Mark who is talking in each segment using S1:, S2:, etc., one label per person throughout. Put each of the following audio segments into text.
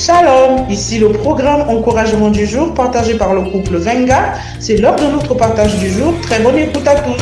S1: Shalom, ici le programme Encouragement du jour partagé par le couple Venga. C'est l'heure de notre partage du jour. Très bonne écoute à tous.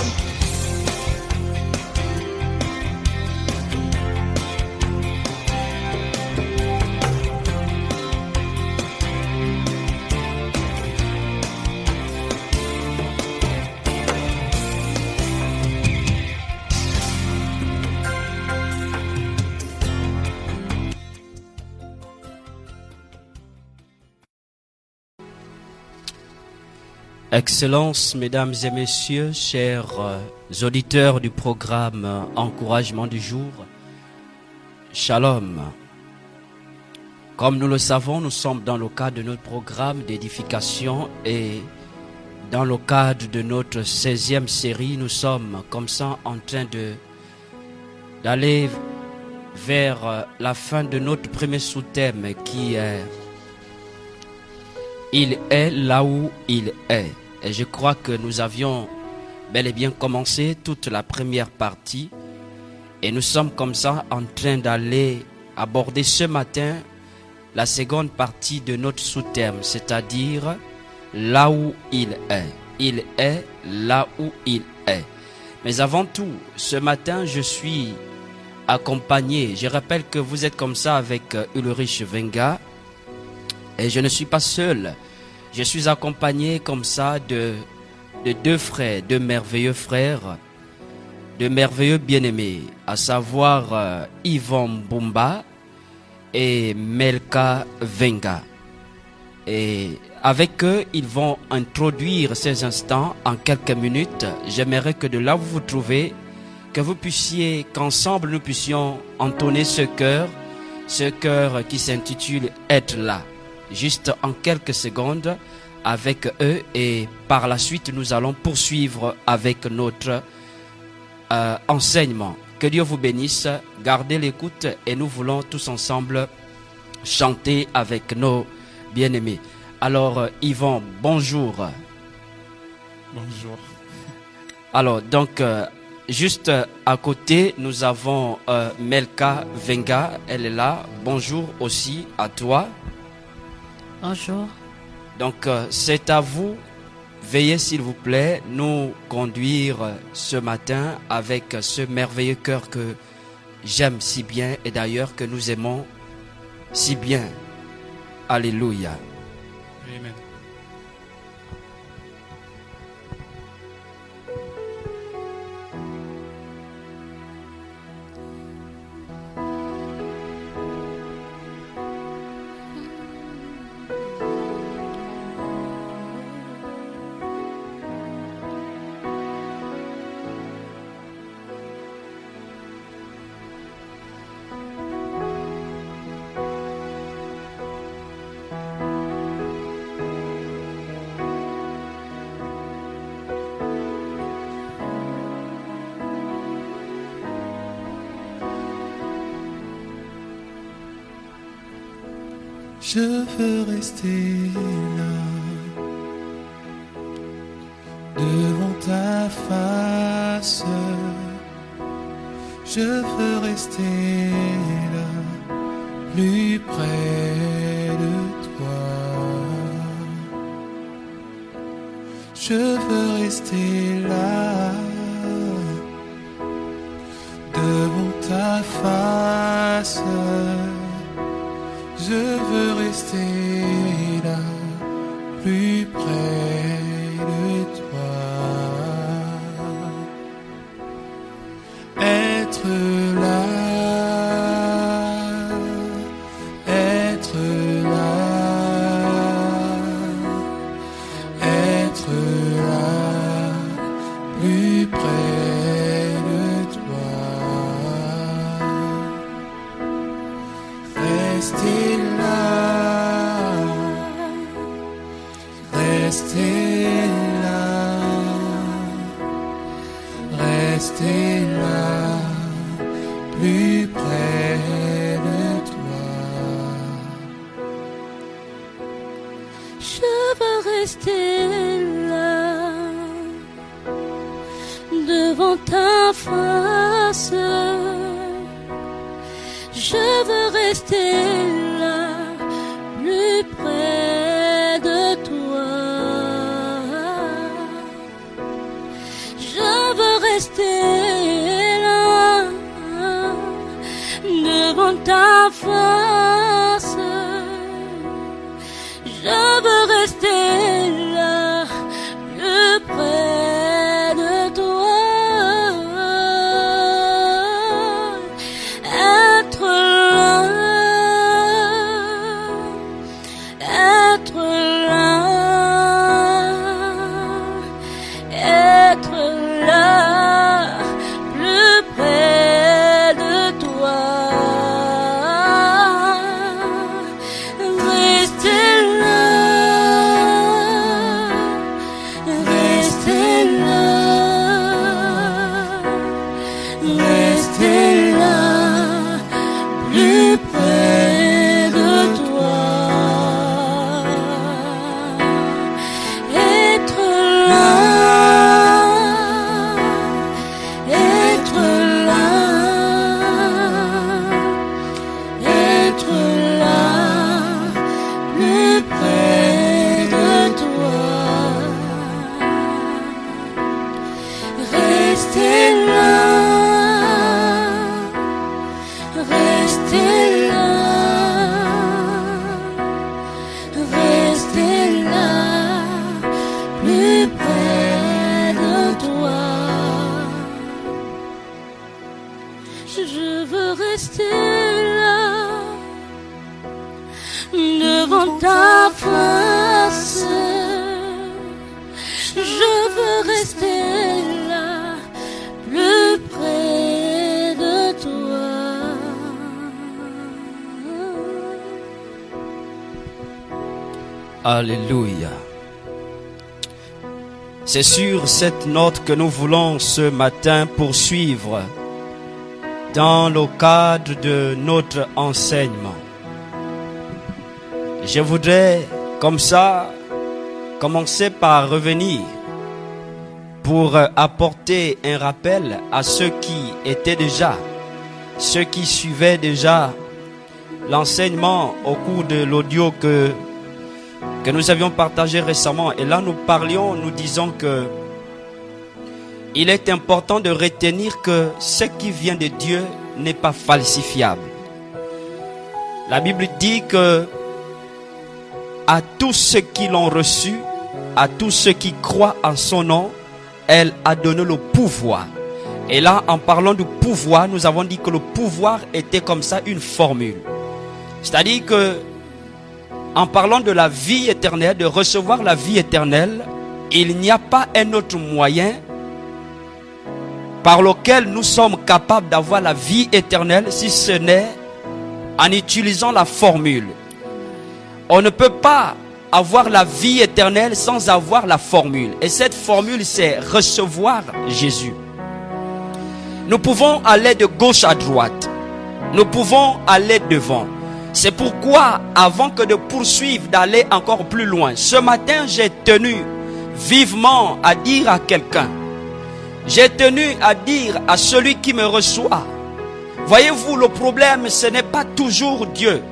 S2: Excellences, mesdames et messieurs, chers auditeurs du programme Encouragement du jour, Shalom. Comme nous le savons, nous sommes dans le cadre de notre programme d'édification et dans le cadre de notre 16e série, nous sommes comme ça en train d'aller vers la fin de notre premier sous-thème qui est « Il est là où il est ». Et je crois que nous avions bel et bien commencé toute la première partie. Et nous sommes comme ça en train d'aller aborder ce matin la seconde partie de notre sous-thème, c'est-à-dire là où il est. Il est là où il est. Mais avant tout, ce matin, je suis accompagné. Je rappelle que vous êtes comme ça avec Ulrich Venga. Et je ne suis pas seul. Je suis accompagné comme ça de deux frères, deux merveilleux frères, de merveilleux bien-aimés, à savoir Yvon Bumba et Melka Venga. Et avec eux, ils vont introduire ces instants en quelques minutes. J'aimerais que de là où vous vous trouvez, que vous puissiez, qu'ensemble nous puissions entonner ce chœur qui s'intitule « Être là ». Juste en quelques secondes avec eux et par la suite nous allons poursuivre avec notre enseignement. Que Dieu vous bénisse, gardez l'écoute et nous voulons tous ensemble chanter avec nos bien-aimés. Alors Yvon, bonjour.
S3: Bonjour.
S2: Alors donc juste à côté nous avons Melka Venga, elle est là. Bonjour aussi à toi.
S4: Bonjour.
S2: Donc, c'est à vous. Veuillez, s'il vous plaît, nous conduire ce matin avec ce merveilleux cœur que j'aime si bien et d'ailleurs que nous aimons si bien. Alléluia.
S3: Amen. Je veux rester là, devant ta face. Je veux rester là, plus près de toi. Je veux rester là, devant ta face. Je veux rester là, plus près de toi. Être là, être là, être là, plus près de toi. Rester là, rester là, rester là, plus près de toi.
S4: Je veux rester là, devant ta face. Je veux rester là, devant ta face. Je veux rester là, plus près de toi.
S2: Alléluia. C'est sur cette note que nous voulons ce matin poursuivre dans le cadre de notre enseignement. Je voudrais comme ça commencer par revenir pour apporter un rappel à ceux qui étaient déjà, ceux qui suivaient déjà l'enseignement au cours de l'audio que nous avions partagé récemment. Et là nous disons que il est important de retenir que ce qui vient de Dieu n'est pas falsifiable. La Bible dit que à tous ceux qui l'ont reçu, à tous ceux qui croient en son nom, elle a donné le pouvoir. Et là, en parlant du pouvoir, nous avons dit que le pouvoir était comme ça une formule. C'est-à-dire que en parlant de la vie éternelle, de recevoir la vie éternelle, il n'y a pas un autre moyen par lequel nous sommes capables d'avoir la vie éternelle si ce n'est en utilisant la formule. On ne peut pas avoir la vie éternelle sans avoir la formule. Et cette formule, c'est recevoir Jésus. Nous pouvons aller de gauche à droite. Nous pouvons aller devant. C'est pourquoi, avant que de poursuivre, d'aller encore plus loin, ce matin, j'ai tenu vivement à dire à quelqu'un, j'ai tenu à dire à celui qui me reçoit, voyez-vous, le problème, ce n'est pas toujours Dieu.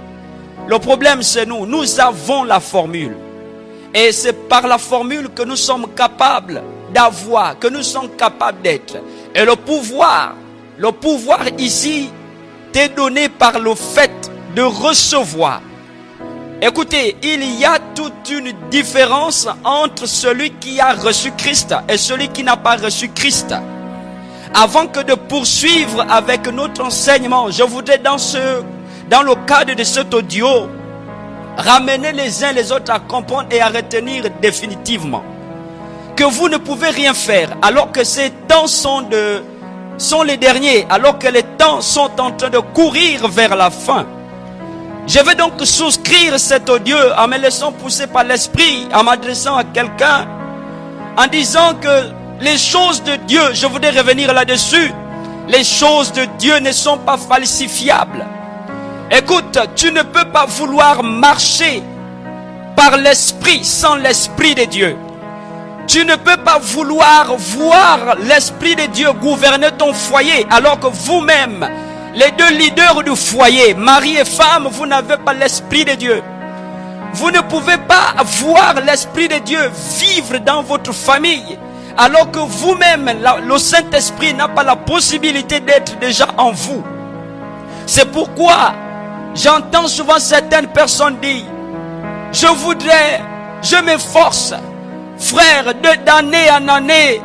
S2: Le problème, c'est nous. Nous avons la formule. Et c'est par la formule que nous sommes capables d'avoir, que nous sommes capables d'être. Et le pouvoir ici, t'est donné par le fait de recevoir. Écoutez, il y a toute une différence entre celui qui a reçu Christ et celui qui n'a pas reçu Christ. Avant que de poursuivre avec notre enseignement, je voudrais dans le cadre de cet audio, ramener les uns les autres à comprendre et à retenir définitivement que vous ne pouvez rien faire alors que ces temps sont les derniers, alors que les temps sont en train de courir vers la fin. Je vais donc souscrire cet audio en me laissant pousser par l'esprit, en m'adressant à quelqu'un, en disant que les choses de Dieu, je voudrais revenir là-dessus, les choses de Dieu ne sont pas falsifiables. Écoute, tu ne peux pas vouloir marcher par l'esprit sans l'esprit de Dieu. Tu ne peux pas vouloir voir l'esprit de Dieu gouverner ton foyer alors que vous-même, les deux leaders du foyer, mari et femme, vous n'avez pas l'esprit de Dieu. Vous ne pouvez pas voir l'esprit de Dieu vivre dans votre famille alors que vous-même, le Saint-Esprit n'a pas la possibilité d'être déjà en vous. C'est pourquoi j'entends souvent certaines personnes dire, je m'efforce, frère, d'année en année,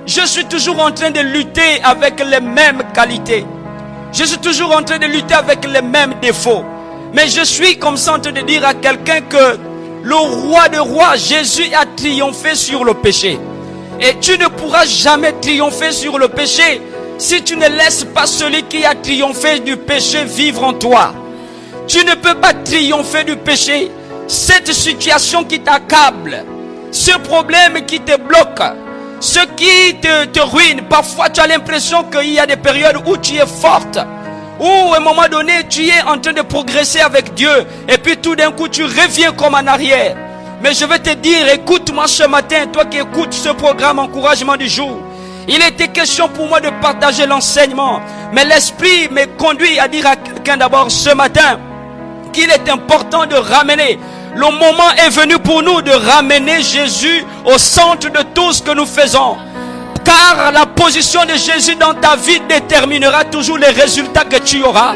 S2: je suis toujours en train de lutter avec les mêmes qualités. Je suis toujours en train de lutter avec les mêmes défauts. Mais je suis comme ça en train de dire à quelqu'un que le roi des rois, Jésus, a triomphé sur le péché. Et tu ne pourras jamais triompher sur le péché si tu ne laisses pas celui qui a triomphé du péché vivre en toi. Tu ne peux pas triompher du péché. Cette situation qui t'accable, ce problème qui te bloque, ce qui te ruine, parfois tu as l'impression qu'il y a des périodes où tu es forte, où à un moment donné tu es en train de progresser avec Dieu, et puis tout d'un coup tu reviens comme en arrière. Mais je vais te dire, écoute-moi ce matin, toi qui écoutes ce programme Encouragement du jour. Il était question pour moi de partager l'enseignement, mais l'Esprit me conduit à dire à quelqu'un d'abord ce matin qu'il est important de ramener. Le moment est venu pour nous de ramener Jésus au centre de tout ce que nous faisons. Car la position de Jésus dans ta vie déterminera toujours les résultats que tu auras.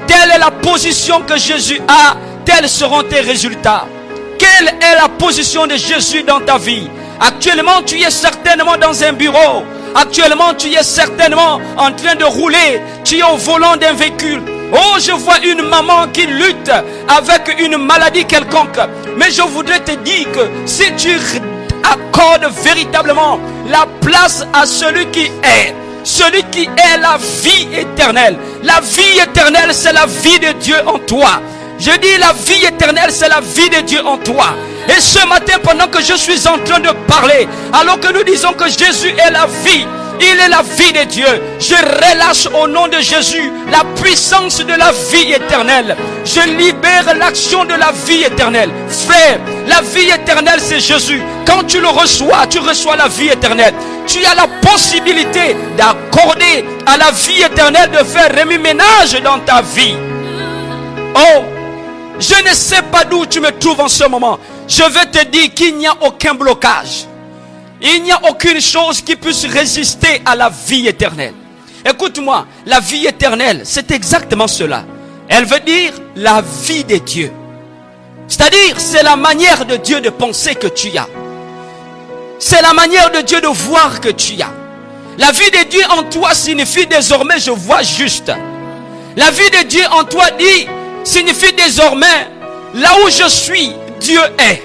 S2: Telle est la position que Jésus a, tels seront tes résultats. Quelle est la position de Jésus dans ta vie? Actuellement, tu es certainement dans un bureau. Actuellement, tu es certainement en train de rouler. Tu es au volant d'un véhicule. Oh, je vois une maman qui lutte avec une maladie quelconque. Mais je voudrais te dire que si tu accordes véritablement la place à celui qui est la vie éternelle. La vie éternelle, c'est la vie de Dieu en toi. Je dis la vie éternelle, c'est la vie de Dieu en toi. Et ce matin, pendant que je suis en train de parler, alors que nous disons que Jésus est la vie, il est la vie de Dieu, je relâche au nom de Jésus la puissance de la vie éternelle. Je libère l'action de la vie éternelle. Frère, la vie éternelle, c'est Jésus. Quand tu le reçois, tu reçois la vie éternelle. Tu as la possibilité d'accorder à la vie éternelle de faire remue-ménage dans ta vie. Oh, je ne sais pas d'où tu me trouves en ce moment. Je vais te dire qu'il n'y a aucun blocage. Il n'y a aucune chose qui puisse résister à la vie éternelle. Écoute-moi, la vie éternelle, c'est exactement cela. Elle veut dire la vie de Dieu. C'est-à-dire, c'est la manière de Dieu de penser que tu as. C'est la manière de Dieu de voir que tu as. La vie de Dieu en toi signifie désormais je vois juste. La vie de Dieu en toi signifie désormais là où je suis, Dieu est.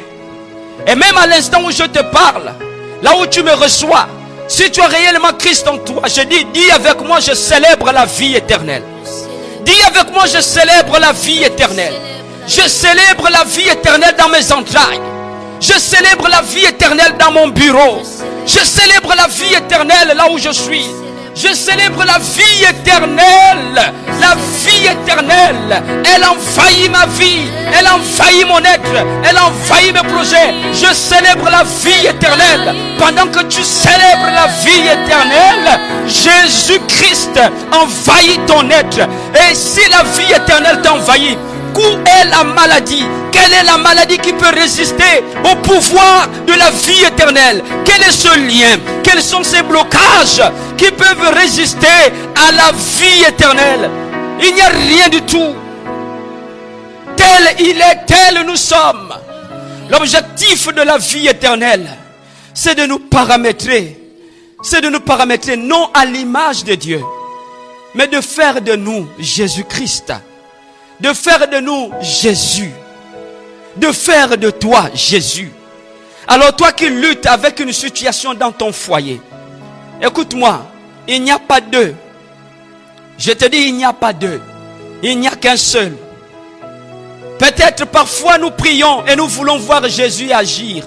S2: Et même à l'instant où je te parle, là où tu me reçois, si tu as réellement Christ en toi, je dis avec moi, je célèbre la vie éternelle. Dis avec moi, je célèbre la vie éternelle. Je célèbre la vie éternelle dans mes entrailles. Je célèbre la vie éternelle dans mon bureau. Je célèbre la vie éternelle là où je suis. Je célèbre la vie éternelle. La vie éternelle. Elle envahit ma vie. Elle envahit mon être. Elle envahit mes projets. Je célèbre la vie éternelle. Pendant que tu célèbres la vie éternelle, Jésus-Christ envahit ton être. Et si la vie éternelle t'envahit, où est la maladie? Quelle est la maladie qui peut résister au pouvoir de la vie éternelle? Quel est ce lien? Quels sont ces blocages qui peuvent résister à la vie éternelle? Il n'y a rien du tout. Tel il est, tel nous sommes. L'objectif de la vie éternelle, c'est de nous paramétrer. C'est de nous paramétrer non à l'image de Dieu, mais de faire de nous Jésus-Christ. De faire de nous Jésus. De faire de toi Jésus. Alors toi qui luttes avec une situation dans ton foyer, écoute-moi, il n'y a pas deux. Je te dis, il n'y a pas deux. Il n'y a qu'un seul. Peut-être parfois nous prions et nous voulons voir Jésus agir.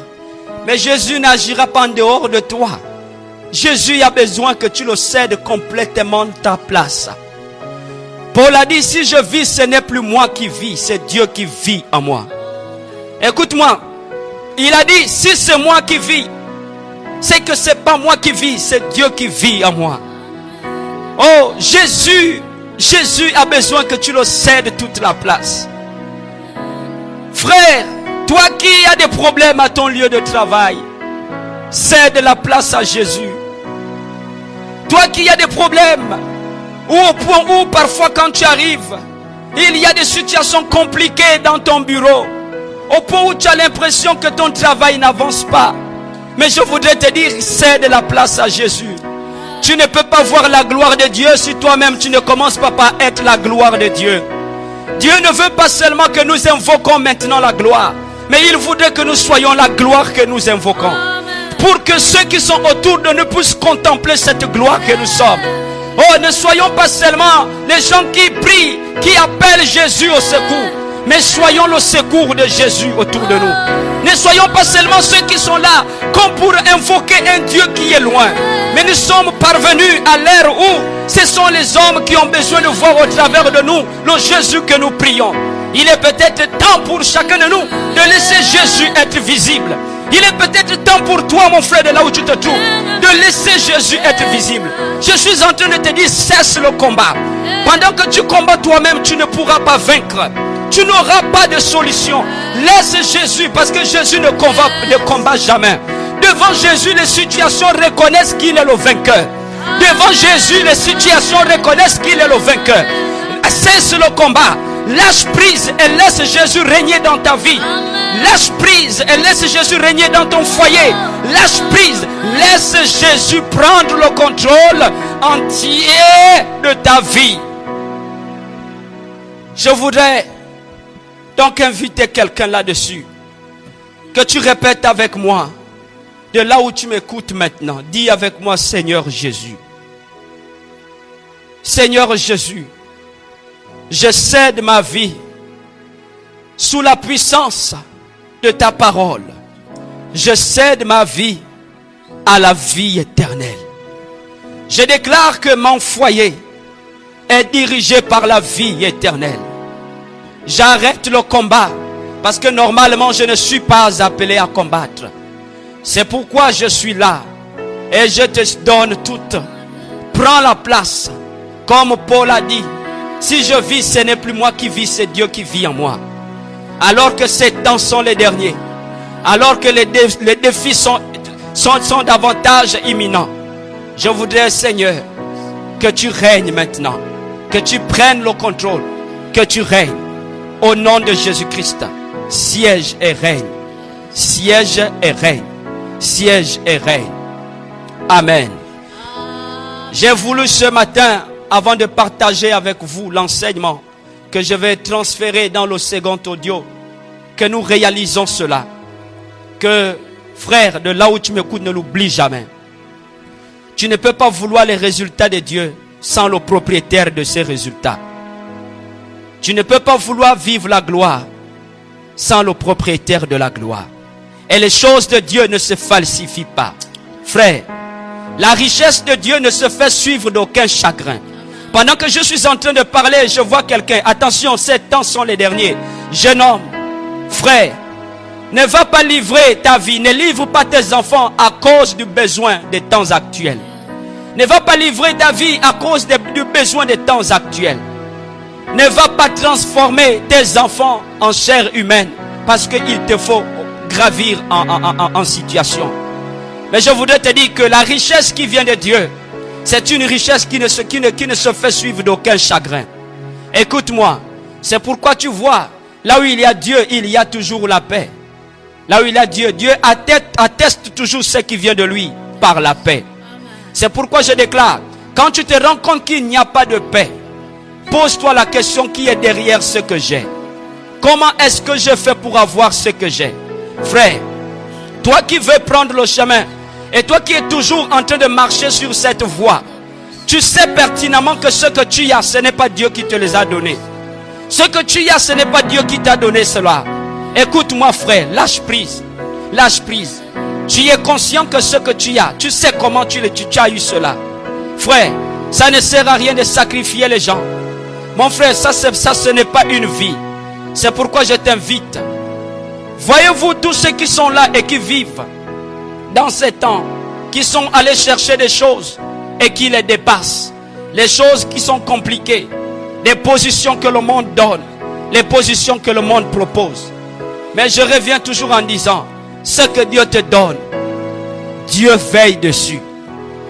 S2: Mais Jésus n'agira pas en dehors de toi. Jésus a besoin que tu le cèdes complètement ta place. Paul a dit, si je vis, ce n'est plus moi qui vis, c'est Dieu qui vit en moi. Écoute-moi, il a dit, si c'est moi qui vis, c'est que c'est pas moi qui vis, c'est Dieu qui vit en moi. Oh, Jésus a besoin que tu le cèdes toute la place. Frère, toi qui as des problèmes à ton lieu de travail, cède la place à Jésus. Toi qui as des problèmes, ou au point où parfois quand tu arrives, il y a des situations compliquées dans ton bureau, au point où tu as l'impression que ton travail n'avance pas. Mais je voudrais te dire, cède la place à Jésus. Tu ne peux pas voir la gloire de Dieu si toi-même tu ne commences pas par être la gloire de Dieu. Dieu ne veut pas seulement que nous invoquons maintenant la gloire, mais il voudrait que nous soyons la gloire que nous invoquons. Pour que ceux qui sont autour de nous puissent contempler cette gloire que nous sommes. Oh, ne soyons pas seulement les gens qui prient, qui appellent Jésus au secours, mais soyons le secours de Jésus autour de nous. Ne soyons pas seulement ceux qui sont là comme pour invoquer un Dieu qui est loin, mais nous sommes parvenus à l'ère où ce sont les hommes qui ont besoin de voir au travers de nous le Jésus que nous prions. Il est peut-être temps pour chacun de nous de laisser Jésus être visible. Il est peut-être temps pour toi, mon frère, de là où tu te trouves, de laisser Jésus être visible. Je suis en train de te dire, cesse le combat. Pendant que tu combats toi-même, tu ne pourras pas vaincre. Tu n'auras pas de solution. Laisse Jésus, parce que Jésus ne combat jamais. Devant Jésus, les situations reconnaissent qu'il est le vainqueur. Devant Jésus, les situations reconnaissent qu'il est le vainqueur. Cesse le combat. Lâche prise et laisse Jésus régner dans ta vie. Lâche prise et laisse Jésus régner dans ton foyer. Lâche prise, laisse Jésus prendre le contrôle entier de ta vie. Je voudrais donc inviter quelqu'un là-dessus. Que tu répètes avec moi. De là où tu m'écoutes maintenant. Dis avec moi, Seigneur Jésus. Seigneur Jésus. Je cède ma vie sous la puissance de ta parole. Je cède ma vie à la vie éternelle. Je déclare que mon foyer est dirigé par la vie éternelle. J'arrête le combat parce que normalement je ne suis pas appelé à combattre. C'est pourquoi je suis là et je te donne toute. Prends la place. Comme Paul a dit, si je vis, ce n'est plus moi qui vis, c'est Dieu qui vit en moi. Alors que ces temps sont les derniers, alors que les défis sont davantage imminents, je voudrais, Seigneur, que tu règnes maintenant, que tu prennes le contrôle, que tu règnes. Au nom de Jésus-Christ, siège et règne, siège et règne, siège et règne. Amen. J'ai voulu ce matin, avant de partager avec vous l'enseignement que je vais transférer dans le second audio, que nous réalisons cela. Que, frère, de là où tu m'écoutes, ne l'oublie jamais. Tu ne peux pas vouloir les résultats de Dieu sans le propriétaire de ces résultats. Tu ne peux pas vouloir vivre la gloire sans le propriétaire de la gloire. Et les choses de Dieu ne se falsifient pas. Frère, la richesse de Dieu ne se fait suivre d'aucun chagrin. Pendant que je suis en train de parler, je vois quelqu'un. Attention, ces temps sont les derniers. Jeune homme, frère, ne va pas livrer ta vie. Ne livre pas tes enfants à cause du besoin des temps actuels. Ne va pas livrer ta vie à cause du besoin des temps actuels. Ne va pas transformer tes enfants en chair humaine parce qu'il te faut gravir en situation. Mais je voudrais te dire que la richesse qui vient de Dieu, c'est une richesse qui ne se fait suivre d'aucun chagrin. Écoute-moi, c'est pourquoi tu vois, là où il y a Dieu, il y a toujours la paix. Là où il y a Dieu, Dieu atteste toujours ce qui vient de lui par la paix. C'est pourquoi je déclare, quand tu te rends compte qu'il n'y a pas de paix, pose-toi la question qui est derrière ce que j'ai. Comment est-ce que je fais pour avoir ce que j'ai? Frère, toi qui veux prendre le chemin, et toi qui es toujours en train de marcher sur cette voie, tu sais pertinemment que ce que tu as, ce n'est pas Dieu qui te les a donnés. Ce que tu as, ce n'est pas Dieu qui t'a donné cela. Écoute-moi frère, lâche prise. Lâche prise. Tu es conscient que ce que tu as, tu sais comment tu as eu cela. Frère, ça ne sert à rien de sacrifier les gens. Mon frère, ça ce n'est pas une vie. C'est pourquoi je t'invite. Voyez-vous tous ceux qui sont là et qui vivent dans ces temps, qui sont allés chercher des choses et qui les dépassent. Les choses qui sont compliquées, les positions que le monde donne, les positions que le monde propose. Mais je reviens toujours en disant, ce que Dieu te donne, Dieu veille dessus.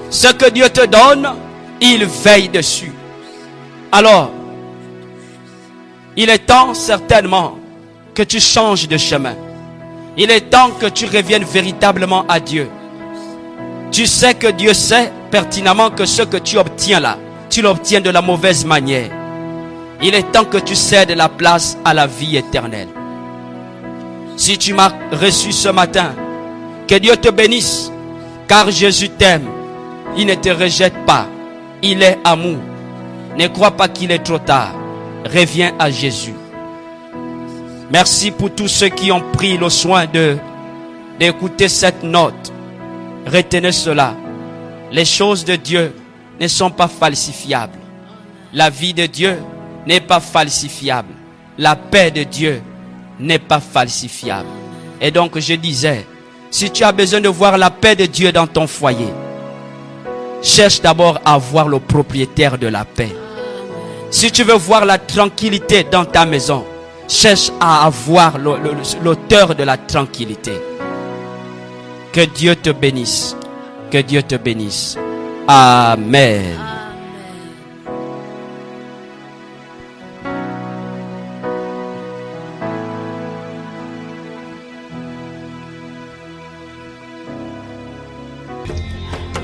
S2: Ce que Dieu te donne, il veille dessus. Alors, il est temps certainement que tu changes de chemin. Il est temps que tu reviennes véritablement à Dieu. Tu sais que Dieu sait pertinemment que ce que tu obtiens là, tu l'obtiens de la mauvaise manière. Il est temps que tu cèdes la place à la vie éternelle. Si tu m'as reçu ce matin, que Dieu te bénisse, car Jésus t'aime. Il ne te rejette pas. Il est amour. Ne crois pas qu'il est trop tard. Reviens à Jésus. Merci pour tous ceux qui ont pris le soin d'écouter cette note. Retenez cela. Les choses de Dieu ne sont pas falsifiables. La vie de Dieu n'est pas falsifiable. La paix de Dieu n'est pas falsifiable. Et donc je disais, si tu as besoin de voir la paix de Dieu dans ton foyer, cherche d'abord à voir le propriétaire de la paix. Si tu veux voir la tranquillité dans ta maison, cherche à avoir l'auteur de la tranquillité. Que Dieu te bénisse. Que Dieu te bénisse. Amen.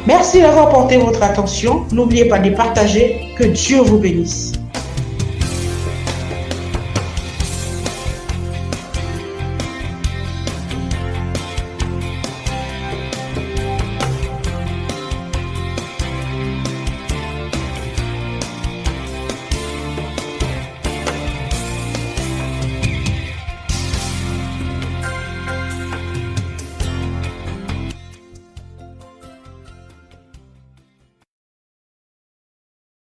S1: Merci d'avoir porté votre attention. N'oubliez pas de partager. Que Dieu vous bénisse.